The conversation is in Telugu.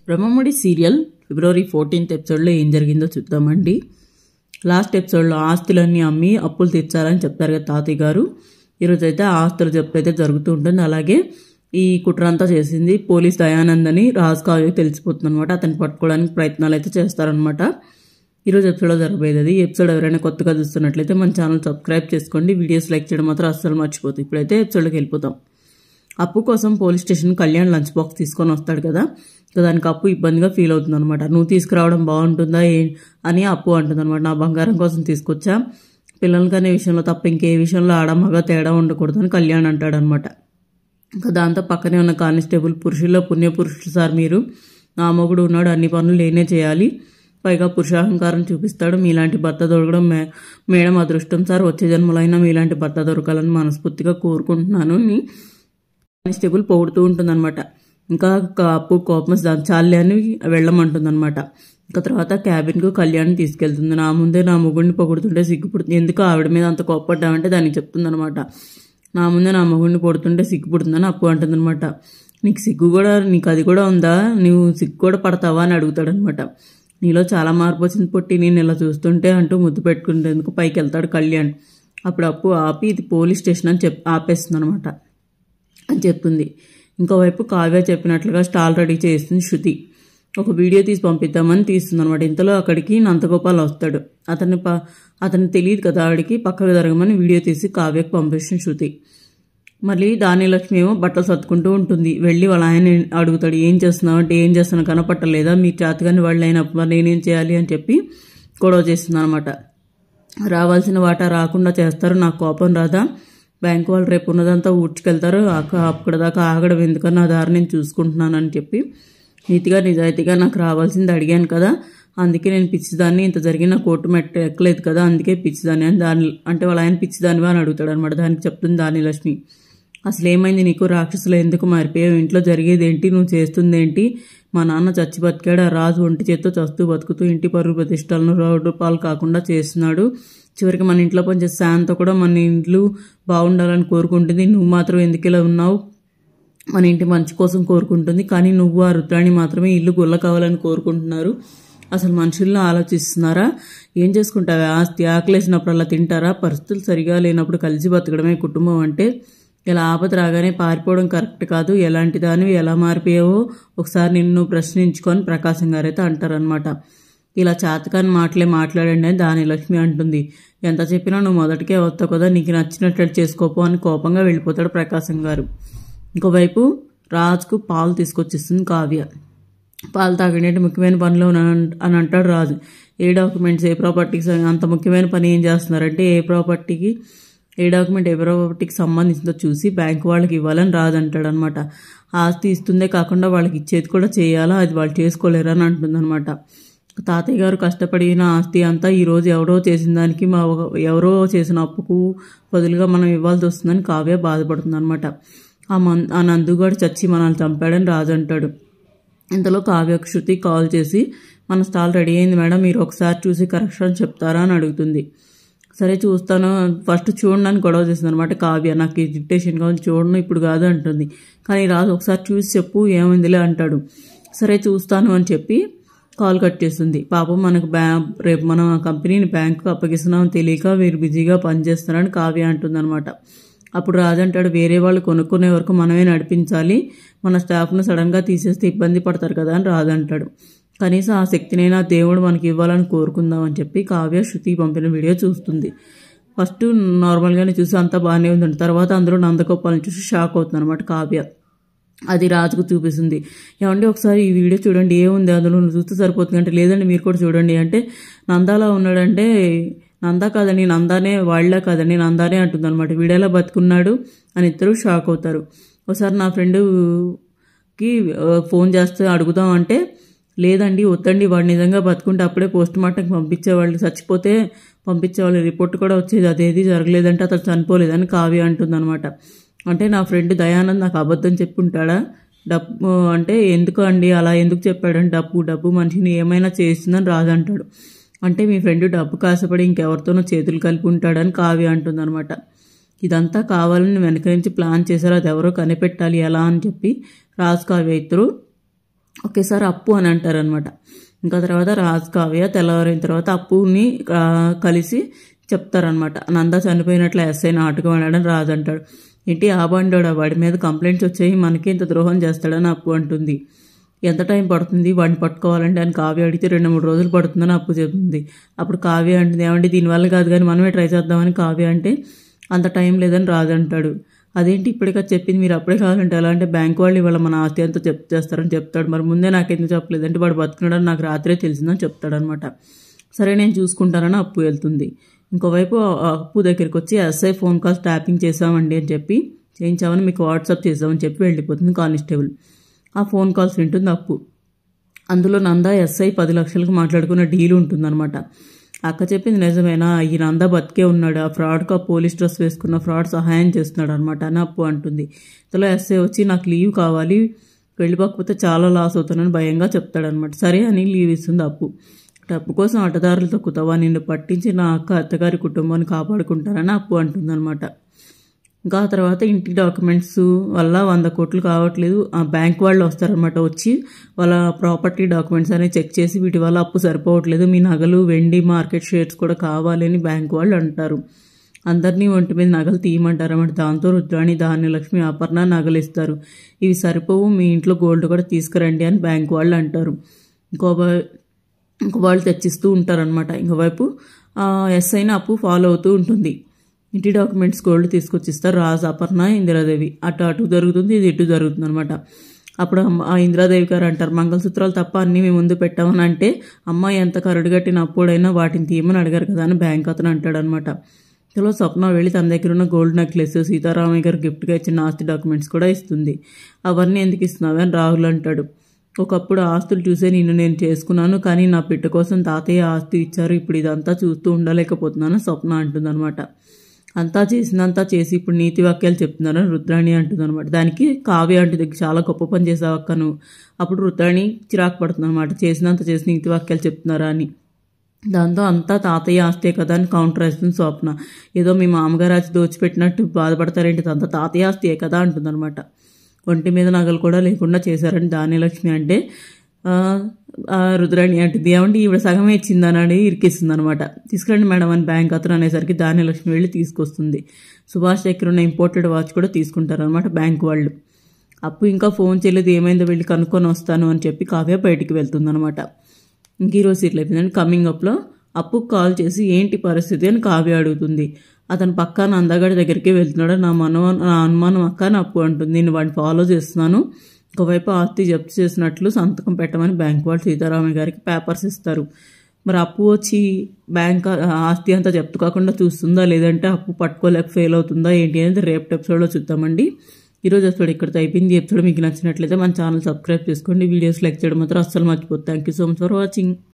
బ్రహ్మముడి సీరియల్ ఫిబ్రవరి 14th ఎపిసోడ్లో ఏం జరిగిందో చూద్దామండి. లాస్ట్ ఎపిసోడ్లో ఆస్తులన్నీ అమ్మి అప్పులు తీర్చాలని చెప్తారు కదా తాతయ్య గారు. ఈరోజు అయితే ఆ ఆస్తుల జప్తు అయితే జరుగుతూ ఉంటుంది. అలాగే ఈ కుట్రంతా చేసింది పోలీస్ దయానంద్ అని రాజ్ కావ్యకి తెలిసిపోతుంది అనమాట. అతన్ని పట్టుకోవడానికి ప్రయత్నాలు అయితే చేస్తారనమాట. ఈరోజు ఎపిసోడ్లో జరగబోయేది అది. ఎపిసోడ్ ఎవరైనా కొత్తగా చూస్తున్నట్లయితే మన ఛానల్ సబ్స్క్రైబ్ చేసుకోండి. వీడియోస్ లైక్ చేయడం మాత్రం అస్సలు మర్చిపోతుంది. ఇప్పుడైతే ఎపిసోడ్కి వెళ్ళిపోతాం. అప్పు కోసం police station Kalyan lunch box తీసుకొని వస్తాడు కదా. దానికి అప్పు ఇబ్బందిగా ఫీల్ అవుతుంది అనమాట. నువ్వు తీసుకురావడం బాగుంటుందా అని అప్పు అంటుంది అనమాట. నా బంగారం కోసం తీసుకొచ్చా, పిల్లలకనే విషయంలో తప్ప ఇంకే విషయంలో ఆడమగా తేడా ఉండకూడదు అని కళ్యాణ్ అంటాడనమాట. ఇంకా దాంతో పక్కనే ఉన్న కానిస్టేబుల్, పురుషుల్లో పుణ్యపురుషులు సార్ మీరు, నా మొగుడు ఉన్నాడు, అన్ని పనులు నేనే చేయాలి, పైగా పురుషాహంకారం చూపిస్తాడు, మీలాంటి భర్త దొరకడం మేడం అదృష్టం సార్, వచ్చే జన్మలైనా మీలాంటి భర్త దొరకాలని మనస్ఫూర్తిగా కోరుకుంటున్నాను అని కానిస్టేబుల్ పొగుడుతూ ఉంటుందన్నమాట. ఇంకా అప్పు కోపం చాలే అని వెళ్ళమంటుందన్నమాట. ఇంకా తర్వాత క్యాబిన్కు కళ్యాణ్ తీసుకెళ్తుంది. నా ముందే నా మొగుడిని పొగుడుతుంటే సిగ్గుపుడుతుంది, ఎందుకు ఆవిడ మీద అంత కోప్పడ్డామంటే దానికి చెప్తుందనమాట. నా ముందే నా మొగుడిని పొడుతుంటే సిగ్గుపుడుతుందని అప్పు అంటుందన్నమాట. నీకు అది కూడా ఉందా, నువ్వు సిగ్గు కూడా పడతావా అని అడుగుతాడనమాట. నీలో చాలా మార్పు వచ్చింది పొట్టి, నేను ఇలా చూస్తుంటే అంటూ ముద్దు పెట్టుకునేందుకు పైకి వెళ్తాడు కళ్యాణ్. అప్పుడు అప్పు ఆపి ఇది పోలీస్ స్టేషన్ అని ఆపేస్తుంది అనమాట అని చెప్తుంది. ఇంకోవైపు కావ్య చెప్పినట్లుగా స్టాల్ రెడీ చేస్తుంది శృతి. ఒక వీడియో తీసి పంపిద్దామని తీస్తుంది అనమాట. ఇంతలో అక్కడికి నందగోపాల్ వస్తాడు. అతను తెలియదు కదా ఆవిడికి, పక్కకు జరగమని వీడియో తీసి కావ్యకు పంపిస్తుంది శృతి. మళ్ళీ దానిలక్ష్మి ఏమో బట్టలు సర్దుకుంటూ ఉంటుంది. వెళ్ళి వాళ్ళ ఆయన అడుగుతాడు, ఏం చేస్తున్నావు అంటే, ఏం చేస్తున్నా కనపట్టలేదా, మీ చేతగాని వాళ్ళు అయినప్పుడు నేనేం చేయాలి అని చెప్పి గొడవ చేస్తుంది అనమాట. రావాల్సిన వాటా రాకుండా చేస్తారు, నాకు కోపం రాదా, బ్యాంకు వాళ్ళు రేపు ఉన్నదంతా ఊడ్చుకెళ్తారు, అక్కడ దాకా ఆగడం ఎందుకని నా దారి నేను చూసుకుంటున్నానని చెప్పి నీతిగా నిజాయితీగా నాకు రావాల్సింది అడిగాను కదా, అందుకే నేను పిచ్చిదాన్ని, ఇంత జరిగిన కోర్టు మెట్ట ఎక్కలేదు కదా, అందుకే పిచ్చిదాన్ని అని అంటే వాళ్ళ ఆయన పిచ్చిదానివా అని అడుగుతాడు అనమాట. దానికి చెప్తుంది దానిలక్ష్మి, అసలు ఏమైంది నీకు, రాక్షసులు ఎందుకు మారిపోయావు, ఇంట్లో జరిగేది ఏంటి, నువ్వు చేస్తుంది ఏంటి, మా నాన్న చచ్చి బతికాడు, ఆ రాజు ఒంటి చేత్తో చస్తూ బతుకుతూ ఇంటి పరుగు ప్రతిష్టలను రోడ్డు పాలు కాకుండా చేస్తున్నాడు, చివరికి మన ఇంట్లో పనిచేసే శాంత కూడా మన ఇంట్లో బాగుండాలని కోరుకుంటుంది, నువ్వు మాత్రం ఎందుకు ఇలా ఉన్నావు, మన ఇంటి మంచి కోసం కోరుకుంటుంది, కానీ నువ్వు ఆ రుద్రాణి మాత్రమే ఇల్లు గుల్ల కావాలని కోరుకుంటున్నారు, అసలు మనుషుల్లో ఆలోచిస్తున్నారా, ఏం చేసుకుంటావా, ఆస్తి ఆకలేసినప్పుడు అలా తింటారా, పరిస్థితులు సరిగా లేనప్పుడు కలిసి బతకడమే కుటుంబం అంటే, ఇలా ఆపద రాగానే పారిపోవడం కరెక్ట్ కాదు, ఎలాంటి దానివి ఎలా మారిపోయావో ఒకసారి నిన్ను ప్రశ్నించుకొని ప్రకాశం గారైతే అంటారనమాట. ఇలా చాతకాని మాటలే మాట్లాడండి అని దానిలక్ష్మి అంటుంది. ఎంత చెప్పినా నువ్వు మొదటికే వస్తావు కదా, నీకు నచ్చినట్లు చేసుకోపో అని కోపంగా వెళ్ళిపోతాడు ప్రకాశం గారు. ఇంకోవైపు రాజుకు పాలు తీసుకొచ్చేస్తుంది కావ్య. పాలు తాగండి ముఖ్యమైన పనిలో అని అంటాడు రాజు. ఏ డాక్యుమెంట్స్ ఏ ప్రాపర్టీకి అంత ముఖ్యమైన పని ఏం చేస్తున్నారంటే, ఏ డాక్యుమెంట్ ఏ ప్రాపర్టీకి సంబంధించిందో చూసి బ్యాంకు వాళ్ళకి ఇవ్వాలని రాజు అంటాడు అనమాట. ఆస్తి ఇస్తుందే కాకుండా వాళ్ళకి ఇచ్చేది కూడా చేయాలా, అది వాళ్ళు చేసుకోలేరని అంటుందన్నమాట. తాతయ్య గారు కష్టపడిన ఆస్తి అంతా ఈరోజు ఎవరో చేసిన దానికి ఎవరో చేసిన అప్పుకు బదులుగా మనం ఇవ్వాల్సి వస్తుందని కావ్య బాధపడుతుంది అనమాట. ఆ నందుగాడు చచ్చి మనల్ని చంపాడని రాజు అంటాడు. ఇంతలో కావ్యకు శృతి కాల్ చేసి, మన స్టాల్ రెడీ అయింది మేడం, మీరు ఒకసారి చూసి కరెక్షన్ చెప్తారా అని అడుగుతుంది. సరే చూస్తాను, ఫస్ట్ చూడండి అని గొడవ చేస్తుంది అనమాట కావ్య. నాకు ఇరిటేషన్ కావాలి, చూడను ఇప్పుడు కాదు అంటుంది. కానీ రాజు ఒకసారి చూసి చెప్పు ఏమైందిలే అంటాడు. సరే చూస్తాను అని చెప్పి కాల్ కట్ చేస్తుంది. పాపం మనకు రేపు మన కంపెనీని బ్యాంకుకు అప్పగిస్తున్నామని తెలియక మీరు బిజీగా పనిచేస్తున్నారని కావ్య అంటుందన్నమాట. అప్పుడు రాజు అంటాడు, వేరే వాళ్ళు కొనుక్కునే వరకు మనమే నడిపించాలి, మన స్టాఫ్ను సడన్గా తీసేస్తే ఇబ్బంది పడతారు కదా అని రాజు అంటాడు. కనీసం ఆ శక్తినైనా దేవుడు మనకి ఇవ్వాలని కోరుకుందాం అని చెప్పి కావ్య శృతి పంపిన వీడియో చూస్తుంది. ఫస్ట్ నార్మల్గానే చూసి అంతా బాగానే ఉందండి. తర్వాత అందులో నందగోపాల్ని చూసి షాక్ అవుతుంది అనమాట కావ్య. అది రాజుకు చూపిస్తుంది. ఏమంటే ఒకసారి ఈ వీడియో చూడండి, ఏముంది అందులో చూస్తే సరిపోతుంది అంటే, లేదండి మీరు కూడా చూడండి అంటే, నందాలా ఉన్నాడంటే, నందా కాదండి నందానే, వాళ్ళ కాదండి నందానే అంటుంది అనమాట. వీడేలా బతుకున్నాడు అని ఇద్దరు షాక్ అవుతారు. ఒకసారి నా ఫ్రెండ్కి ఫోన్ చేస్తే అడుగుదాం అంటే, లేదండి వద్దండి, వాడు నిజంగా బతుకుంటే అప్పుడే పోస్ట్ మార్టంకి పంపించేవాళ్ళు, చచ్చిపోతే పంపించేవాళ్ళు, రిపోర్ట్ కూడా వచ్చేది, అదేది జరగలేదంటే అతను చనిపోలేదని కావ్య అంటుంది అనమాట. అంటే నా ఫ్రెండ్ దయానంద్ నాకు అబద్ధం చెప్పుంటాడా, డబ్బు అంటే ఎందుకు అండి అలా ఎందుకు చెప్పాడని, డబ్బు మనిషిని ఏమైనా చేస్తుందని రాజు అంటాడు. అంటే మీ ఫ్రెండ్ డబ్బు కాసపడి ఇంకెవరితోనో చేతులు కలిపి ఉంటాడని కావ్య అంటుంది అనమాట. ఇదంతా కావాలని వెనక నుంచి ప్లాన్ చేశారు, అది ఎవరో కనిపెట్టాలి ఎలా అని చెప్పి రాజు కావ్య ఇద్దరు ఒకేసారి అప్పు అని అంటారనమాట. ఇంకా తర్వాత రాజ్ కావ్య తెల్లవారిన తర్వాత అప్పుని కలిసి చెప్తారనమాట. నంద చనిపోయినట్లు ఎస్ఐ నాటకం ఆడాడని రాజు అంటాడు. ఏంటి ఆ బండోడా, వాడి మీద కంప్లైంట్స్ వచ్చాయి, మనకి ఇంత ద్రోహం చేస్తాడని అప్పు అంటుంది. ఎంత టైం పడుతుంది వాడిని పట్టుకోవాలంటే అని కావ్య అడిగితే 2-3 రోజులు పడుతుందని అప్పు చెప్తుంది. అప్పుడు కావ్య అంటుంది, ఏమంటే దీనివల్ల కాదు కానీ మనమే ట్రై చేద్దామని కావ్య అంటే అంత టైం లేదని రాజు అంటాడు. అదేంటి ఇప్పటికా చెప్పింది, మీరు అప్పుడే కావాలంటే ఎలా అంటే బ్యాంక్ వాళ్ళు ఇవాళ మన ఆస్తి అంతా చేస్తారని చెప్తాడు. మరి ముందే నాకెందుకు చెప్పలేదు అంటే వాడు బతుకున్నాడని నాకు రాత్రే తెలిసిందని చెప్తాడనమాట. సరే నేను చూసుకుంటానని అప్పు వెళ్తుంది. ఇంకోవైపు అప్పు దగ్గరికి వచ్చి ఎస్ఐ ఫోన్ కాల్స్ ట్యాపింగ్ చేసామండి అని చెప్పి చేయించామని మీకు వాట్సాప్ చేసామని చెప్పి వెళ్ళిపోతుంది కానిస్టేబుల్. ఆ ఫోన్ కాల్స్ వింటుంది అప్పు. అందులో నంద ఎస్ఐ 10 లక్షలకు మాట్లాడుకున్న డీల్ ఉంటుందన్నమాట. అక్క చెప్పింది నిజమేనా, ఈ నంద బతికే ఉన్నాడు, ఆ ఫ్రాడ్కు ఆ పోలీస్ డ్రెస్ వేసుకున్న ఫ్రాడ్ సహాయం చేస్తున్నాడు అనమాట అని అప్పు అంటుంది. ఇంతలో ఎస్ఐ వచ్చి నాకు లీవ్ కావాలి, వెళ్ళిపోకపోతే చాలా లాస్ అవుతానని భయంగా చెప్తాడనమాట. సరే అని లీవ్ ఇస్తుంది అప్పు. డబ్బు కోసం అడ్డదారులు తొక్కుతావా, నిన్ను పట్టించి నా అక్క అత్తగారి కుటుంబాన్ని కాపాడుకుంటారని అప్పు అంటుందన్నమాట. ఇంకా ఆ తర్వాత ఇంటి డాక్యుమెంట్స్ వల్ల 100 కోట్లు కావట్లేదు, ఆ బ్యాంక్ వాళ్ళు వస్తారనమాట. వచ్చి వాళ్ళ ప్రాపర్టీ డాక్యుమెంట్స్ అనేవి చెక్ చేసి వీటి వల్ల అప్పు సరిపోవట్లేదు, మీ నగలు వెండి మార్కెట్ షేర్స్ కూడా కావాలని బ్యాంక్ వాళ్ళు అంటారు. అందరినీ ఒంటి మీద నగలు తీయమంటారు అన్నమాట. దాంతో రుద్రాణి, ధాన్యలక్ష్మి, అపర్ణ నగలు ఇస్తారు. ఇవి సరిపోవు, మీ ఇంట్లో గోల్డ్ కూడా తీసుకురండి అని బ్యాంక్ వాళ్ళు అంటారు. ఇంకో వాళ్ళు తెచ్చిస్తూ ఉంటారనమాట. ఇంకోవైపు ఎస్ఐని అప్పు ఫాలో అవుతూ ఉంటుంది. ఇంటి డాక్యుమెంట్స్ గోల్డ్ తీసుకొచ్చిస్తారు రాజు, అపర్ణ, ఇందిరాదేవి. అటు జరుగుతుంది, ఇది ఇటు జరుగుతుంది అనమాట. అప్పుడు ఆ ఇందిరాదేవి గారు అంటారు, మంగళసూత్రాలు తప్ప అన్నీ మేము ముందు పెట్టామని అంటే అమ్మాయి ఎంత కరడుగట్టిన అప్పుడైనా వాటిని తీయమని అడిగారు కదా అని బ్యాంక్ అతను అంటాడనమాట. ఇందులో స్వప్న వెళ్ళి తన దగ్గర ఉన్న గోల్డ్ నెక్లెస్, సీతారామయ్య గారు గిఫ్ట్గా ఇచ్చిన ఆస్తి డాక్యుమెంట్స్ కూడా ఇస్తుంది. అవన్నీ ఎందుకు ఇస్తున్నావు అని రాహుల్ అంటాడు. ఒకప్పుడు ఆస్తులు చూసే నేను చేసుకున్నాను, కానీ నా బిడ్డ కోసం తాతయ్య ఆస్తి ఇచ్చారు, ఇప్పుడు ఇదంతా చూస్తూ ఉండలేకపోతున్నాను స్వప్న అంటుందన్నమాట. అంతా చేసినంతా చేసి ఇప్పుడు నీతి వాక్యాలు చెప్తున్నారని రుద్రాణి అంటుందన్నమాట. దానికి కావ్య అంటుంది, చాలా గొప్ప పని చేసావు అక్క నువ్వు. అప్పుడు రుద్రాణి చిరాకు పడుతుంది అనమాట, చేసినంత చేసి నీతి వాక్యాలు చెప్తున్నారా అని. దాంతో అంతా తాతయ్య ఆస్తే కదా అని కౌంటర్ వేస్తుంది స్వప్న. ఏదో మీ మామగారు ఆస్తి దోచిపెట్టినట్టు బాధపడతారేంటి, అంతా తాతయ్య ఆస్తియే కదా అంటుందన్నమాట. ఒంటి మీద నగలు కూడా లేకుండా చేశారని ధాన్యలక్ష్మి అంటే రుద్రాణి అంటుంది, ఏమంటే ఈవిడ సగమే ఇచ్చిందని ఇరికిస్తుంది అనమాట. తీసుకురండి మేడం అని బ్యాంక్ అతను అనేసరికి ధాన్యలక్ష్మి వెళ్ళి తీసుకొస్తుంది. సుభాష్ దగ్గర ఉన్న ఇంపోర్టెడ్ వాచ్ కూడా తీసుకుంటారు అనమాట బ్యాంక్ వాళ్ళు. అప్పు ఇంకా ఫోన్ చేయలేదు, ఏమైందో వెళ్ళి కనుక్కొని వస్తాను అని చెప్పి కావ్య బయటికి వెళ్తుందనమాట. ఇంక ఈరోజు సీట్లు అయిపోయిందండి. కమింగ్ అప్లో అప్పుకు కాల్ చేసి ఏంటి పరిస్థితి అని కావ్య అడుగుతుంది. అతను పక్కా నందగడి దగ్గరికి వెళ్తున్నాడు, నా అనుమానం అక్క అని అప్పు అంటుంది. నేను వాడిని ఫాలో చేస్తున్నాను. ఒకవైపు ఆస్తి జప్తు చేసినట్లు సంతకం పెట్టమని బ్యాంక్ వాళ్ళు సీతారామయ్య గారికి పేపర్స్ ఇస్తారు. మరి అప్పు వచ్చి బ్యాంక్ ఆస్తి అంతా జప్తు కాకుండా చూస్తుందా, లేదంటే అప్పు పట్టుకోలేక ఫెయిల్ అవుతుందా ఏంటి అనేది రేపు ఎపిసోడ్లో చూద్దామండి. ఈరోజు ఎపిసోడ్ ఇక్కడితో అయిపోయింది. ఎపిసోడ్ మీకు నచ్చినట్లయితే మన ఛానల్ సబ్స్క్రైబ్ చేసుకోండి. వీడియోస్ లైక్ చేయడం మాత్రం అస్సలు మర్చిపోతుంది. Thank you so much for watching.